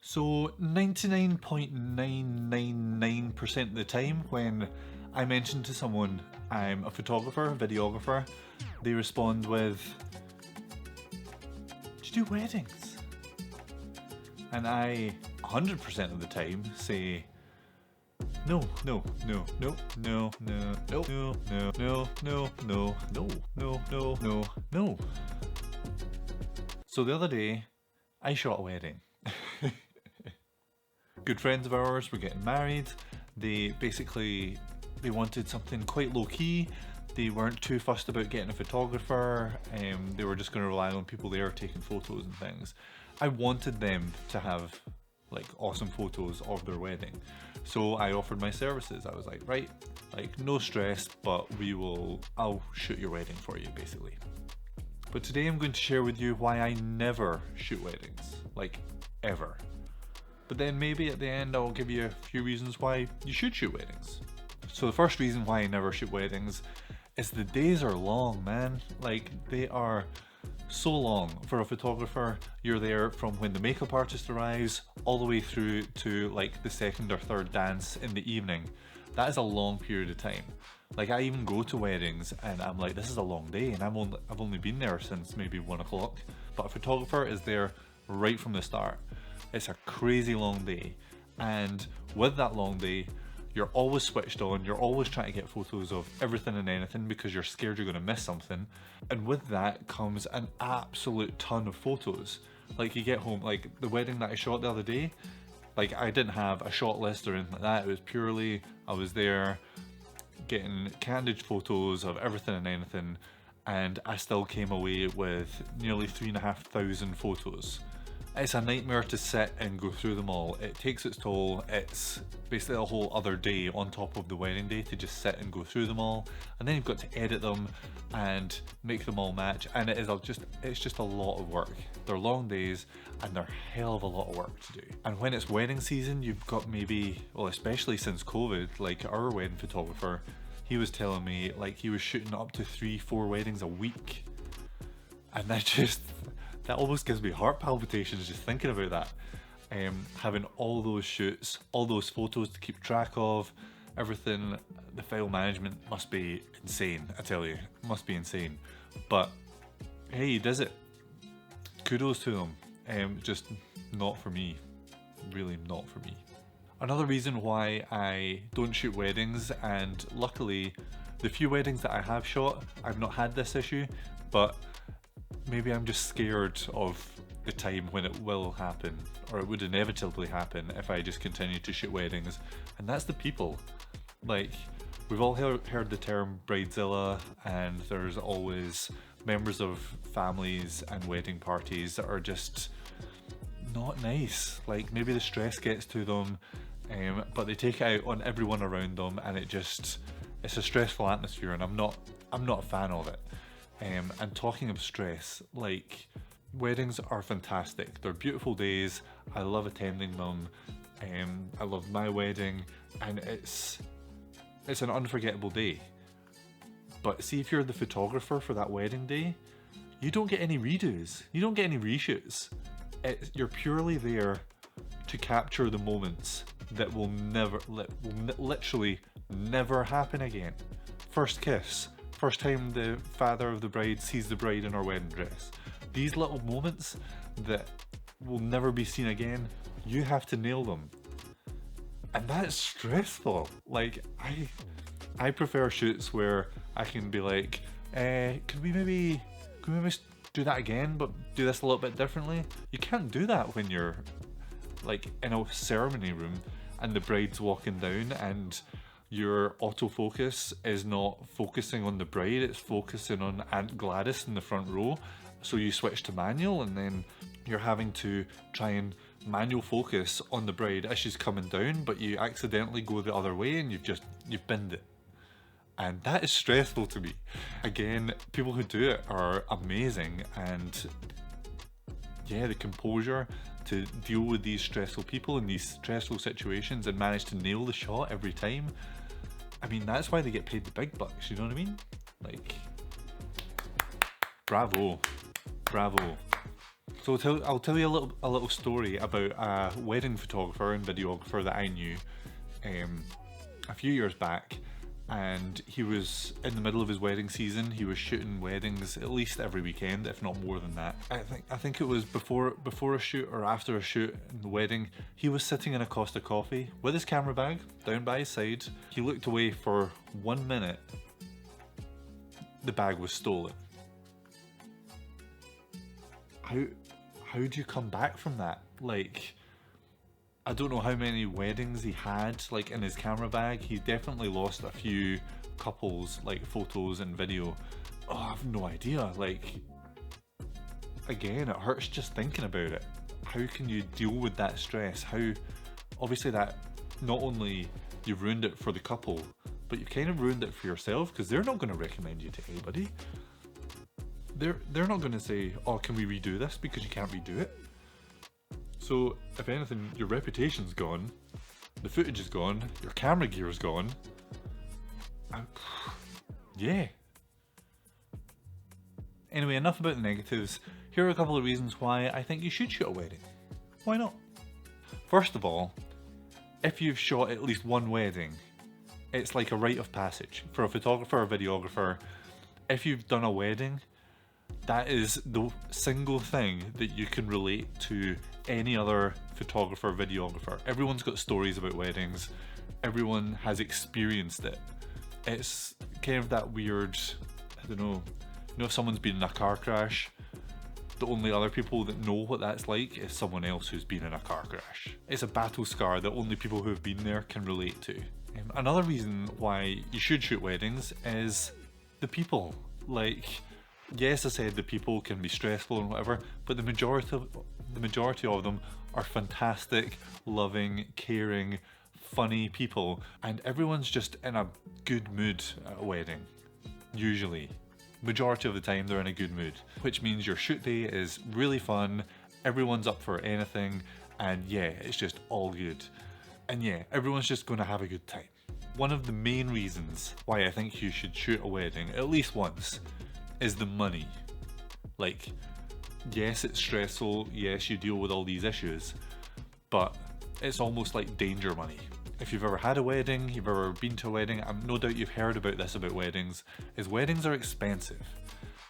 So 99.999% of the time when I mention to someone I'm a photographer, videographer, they respond with, "Do you do weddings?" And I 100% of the time say, no, no, no, no, no, no, no, no, no, no, no, no, no, no, no, no, no. So the other day, I shot a wedding. Good friends of ours were getting married. They wanted something quite low key. They weren't too fussed about getting a photographer. They were just going to rely on people there taking photos and things. I wanted them to have like awesome photos of their wedding, so I offered my services. I was like, right, like no stress, but I'll shoot your wedding for you, basically. But today I'm going to share with you why I never shoot weddings, like ever. But then maybe at the end I'll give you a few reasons why you should shoot weddings. So the first reason why I never shoot weddings is the days are long, man. Like, they are so long. For a photographer, you're there from when the makeup artist arrives all the way through to like the second or third dance in the evening. That is a long period of time. Like, I even go to weddings and I'm like, this is a long day, and I've only been there since maybe 1 o'clock. But a photographer is there right from the start. It's a crazy long day, and with that long day, you're always switched on, you're always trying to get photos of everything and anything because you're scared you're going to miss something. And with that comes an absolute ton of photos. Like, you get home, like the wedding that I shot the other day, like I didn't have a shot list or anything like that. It was purely, I was there getting candid photos of everything and anything, and I still came away with nearly 3,500 photos. It's a nightmare to sit and go through them all. It takes its toll. It's basically a whole other day on top of the wedding day to just sit and go through them all, and then you've got to edit them and make them all match, and it's just a lot of work. They're long days and they're a hell of a lot of work to do. And when it's wedding season, you've got especially since COVID, like our wedding photographer, he was telling me like he was shooting up to 3-4 weddings a week, and that almost gives me heart palpitations just thinking about that. Having all those shoots, all those photos to keep track of, everything, the file management must be insane, I tell you. It must be insane. But hey, he does it. Kudos to him. Just not for me. Really not for me. Another reason why I don't shoot weddings, and luckily the few weddings that I have shot, I've not had this issue, but maybe I'm just scared of the time when it will happen, or it would inevitably happen if I just continue to shoot weddings, and that's the people. Like, we've all heard the term Braidzilla, and there's always members of families and wedding parties that are just not nice. Like, maybe the stress gets to them, but they take it out on everyone around them, and it's a stressful atmosphere, and I'm not a fan of it. And talking of stress, like, weddings are fantastic. They're beautiful days. I love attending them. I love my wedding, and it's an unforgettable day. But see, if you're the photographer for that wedding day, you don't get any redos. You don't get any reshoots. You're purely there to capture the moments that will literally never happen again. First kiss. First time the father of the bride sees the bride in her wedding dress. These little moments that will never be seen again, you have to nail them. And that's stressful. Like, I prefer shoots where I can be like, could we maybe do that again, but do this a little bit differently? You can't do that when you're like in a ceremony room and the bride's walking down and your autofocus is not focusing on the bride, it's focusing on Aunt Gladys in the front row. So you switch to manual, and then you're having to try and manual focus on the bride as she's coming down, but you accidentally go the other way and you've binned it. And that is stressful to me. Again, people who do it are amazing, and yeah, the composure to deal with these stressful people in these stressful situations and manage to nail the shot every time. I mean, that's why they get paid the big bucks, you know what I mean? Like, bravo. So So I'll tell you a little story about a wedding photographer and videographer that I knew a few years back, and he was in the middle of his wedding season. He was shooting weddings at least every weekend, if not more than that. I think it was before a shoot or after a shoot in the wedding. He was sitting in a Costa Coffee with his camera bag down by his side. He looked away for 1 minute. The bag was stolen. How do you come back from that? Like, I don't know how many weddings he had like in his camera bag. He definitely lost a few couples, like photos and video. Oh, I have no idea. Like, again, it hurts just thinking about it. How can you deal with that stress? How, obviously that, not only you've ruined it for the couple, but you've kind of ruined it for yourself, because they're not going to recommend you to anybody. They're not going to say, oh, can we redo this, because you can't redo it. So if anything, your reputation's gone, the footage is gone, your camera gear is gone. Yeah. Anyway, enough about the negatives. Here are a couple of reasons why I think you should shoot a wedding. Why not? First of all, if you've shot at least one wedding, it's like a rite of passage. For a photographer or videographer, if you've done a wedding, that is the single thing that you can relate to any other photographer, videographer. Everyone's got stories about weddings. Everyone has experienced it. It's kind of that weird, I don't know, you know, if someone's been in a car crash, the only other people that know what that's like is someone else who's been in a car crash. It's a battle scar that only people who have been there can relate to. Another reason why you should shoot weddings is the people. Like, yes, I said the people can be stressful and whatever, but the majority of them are fantastic, loving, caring, funny people, and everyone's just in a good mood at a wedding. Usually. Majority of the time they're in a good mood, which means your shoot day is really fun, everyone's up for anything, and yeah, it's just all good. And yeah, everyone's just going to have a good time. One of the main reasons why I think you should shoot a wedding at least once is the money. Like, yes, it's stressful, yes, you deal with all these issues, but it's almost like danger money. If you've ever had a wedding, you've ever been to a wedding, I'm no doubt you've heard about this about weddings, is weddings are expensive.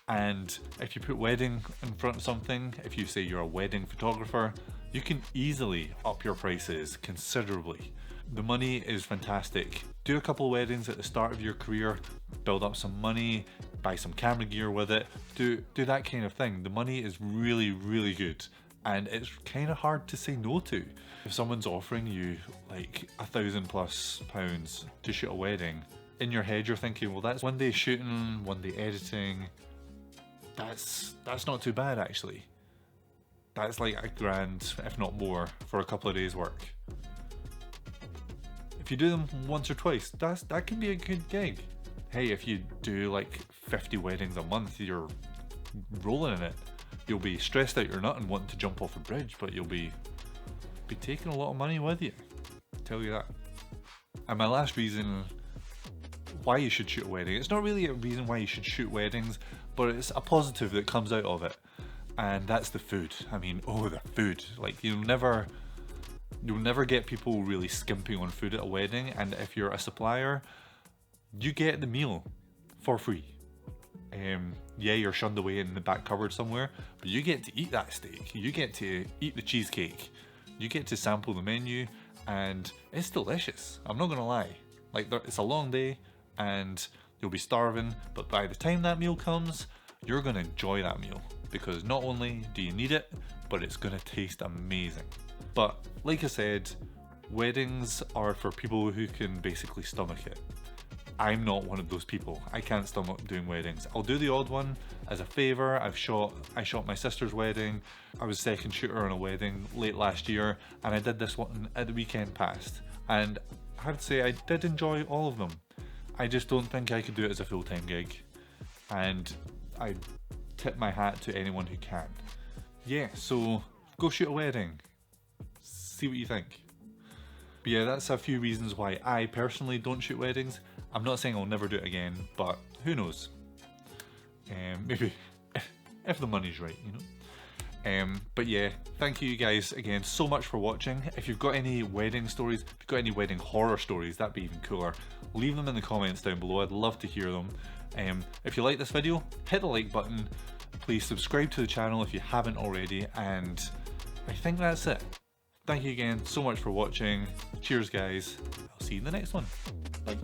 And if you put wedding in front of something, if you say you're a wedding photographer, you can easily up your prices considerably. The money is fantastic. Do a couple of weddings at the start of your career, build up some money, buy some camera gear with it, do that kind of thing. The money is really, really good, and it's kind of hard to say no to. If someone's offering you like £1,000+ to shoot a wedding, in your head you're thinking, well, that's one day shooting, one day editing. That's not too bad actually. That's like £1,000, if not more, for a couple of days work. If you do them once or twice, that can be a good gig. Hey, if you do like 50 weddings a month, you're rolling in it. You'll be stressed out your nut and wanting to jump off a bridge, but you'll be taking a lot of money with you. I'll tell you that. And my last reason why you should shoot a wedding, it's not really a reason why you should shoot weddings, but it's a positive that comes out of it. And that's the food. I mean, oh, the food. Like, you'll never get people really skimping on food at a wedding, and if you're a supplier, you get the meal for free. Yeah, you're shunned away in the back cupboard somewhere, but you get to eat that steak, you get to eat the cheesecake, you get to sample the menu, and it's delicious. I'm not gonna lie. Like, it's a long day, and you'll be starving, but by the time that meal comes, you're gonna enjoy that meal, because not only do you need it, but it's gonna taste amazing. But like I said, weddings are for people who can basically stomach it. I'm not one of those people. I can't stomach doing weddings. I'll do the odd one as a favour. I shot my sister's wedding. I was second shooter on a wedding late last year, and I did this one at the weekend past. And I have to say, I did enjoy all of them. I just don't think I could do it as a full-time gig. And I tip my hat to anyone who can. Yeah, so go shoot a wedding. See what you think. But yeah, that's a few reasons why I personally don't shoot weddings. I'm not saying I'll never do it again, but who knows? Maybe if the money's right, you know. But yeah, thank you guys again so much for watching. If you've got any wedding stories, if you've got any wedding horror stories, that'd be even cooler. Leave them in the comments down below, I'd love to hear them. If you like this video, hit the like button. Please subscribe to the channel if you haven't already, and I think that's it. Thank you again so much for watching. Cheers guys, I'll see you in the next one. Bye.